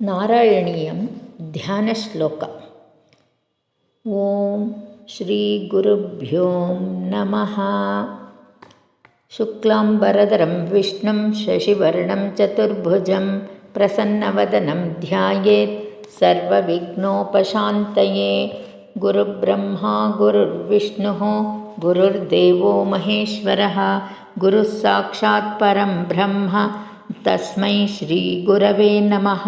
नारायणीयं ध्यानश्लोक। ॐ श्रीगुरुभ्यो नमः। शुक्लाम्बरधरं विष्णुं शशिवर्णं चतुर्भुजं प्रसन्नवदनं ध्यायेत् सर्वविघ्नोपशान्तये। गुरुब्रह्मा गुरुर्विष्णुः गुरुर्देवो महेश्वरः गुरुः साक्षात् परं ब्रह्म तस्मै श्रीगुरवे नमः।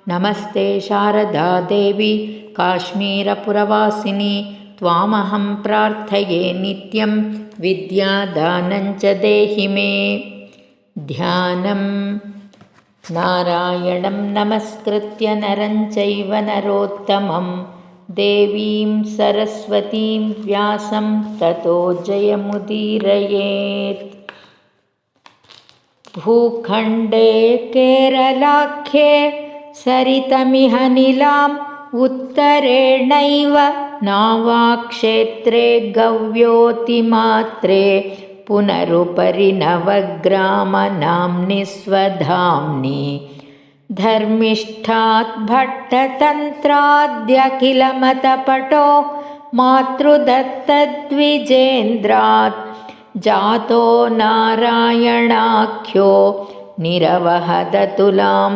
नमस्ते शारदा देवी काश्मीरपुरवासिनी त्वामहं प्रार्थये नित्यं विद्यादानं च देहि मे। ध्यानं नारायणं नमस्कृत्य नरं चैव नरोत्तमं देवीं सरस्वतीं व्यासं ततो जयमुदीरयेत्। भूखण्डे केरलाख्ये सरितमिह नीलाम् उत्तरेणैव नावाक्षेत्रे गव्योतिमात्रे पुनरुपरि नवग्रामनाम्नि स्वधाम्नि धर्मिष्ठात् भट्टतन्त्राद्यखिलमतपटो मातृदत्तद्विजेन्द्रात् जातो नारायणाख्यो निरवहदतुलां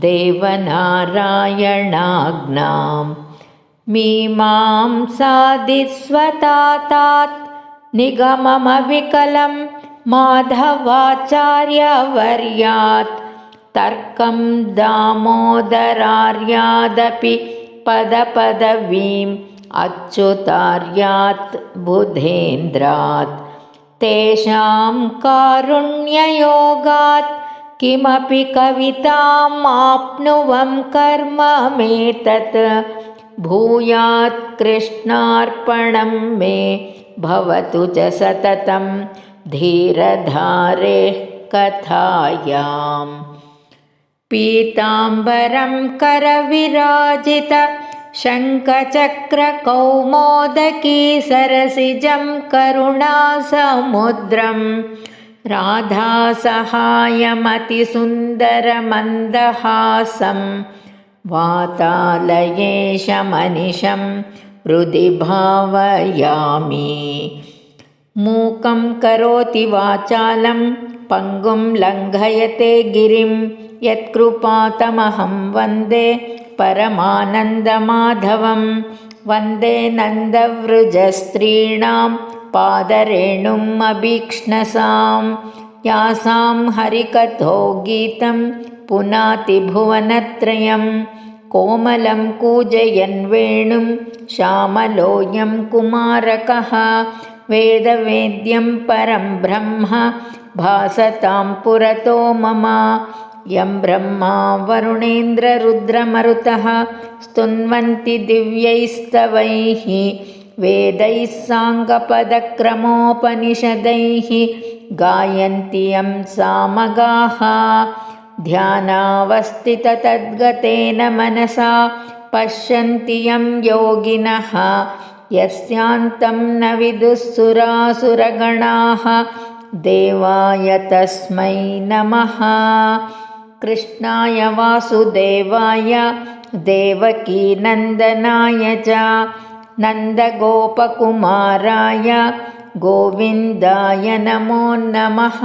देवनारायणाज्ञाम् मीमांसादिस्वतातात् निगममविकलं माधवाचार्यवर्यात् तर्कं दामोदरार्यादपि पदपदवीम् अच्युतार्यात् बुधेन्द्रात् तेषां कारुण्ययोगात् किमपि कविताम् आप्नुवं कर्ममेतत् भूयात् कृष्णार्पणं मे भवतु च सततं धीरधारेः कथायाम्। पीताम्बरं करविराजित शङ्खचक्रकौमोदकी सरसिजं करुणासमुद्रं राधासहायमतिसुन्दरमन्दहासं वातालयेशमनिशं हृदि भावयामि। मूकं करोति वाचालं पङ्गुं लङ्घयते गिरिं यत्कृपातमहं वन्दे परमानन्दमाधवं। वन्दे नन्दव्रजस्त्रीणां पादरेणुम् अभीक्ष्णसां यासां हरिकथो गीतं पुनाति भुवनत्रयं। कोमलं कूजयन् वेणुं श्यामलोऽयं कुमारकः वेदवेद्यं परं ब्रह्म भासतां पुरतो मम। यं ब्रह्मा वरुणेन्द्ररुद्रमरुतः स्तुन्वन्ति दिव्यैस्तवैः वेदैः साङ्गपदक्रमोपनिषदैः गायन्ति यं सामगाः। ध्यानावस्थिततद्गतेन मनसा पश्यन्ति यं योगिनः यस्यान्तं न विदुःसुरासुरगणाः देवाय तस्मै नमः। कृष्णाय वासुदेवाय देवकीनन्दनाय च नन्दगोपकुमाराय गोविन्दाय नमो नमः।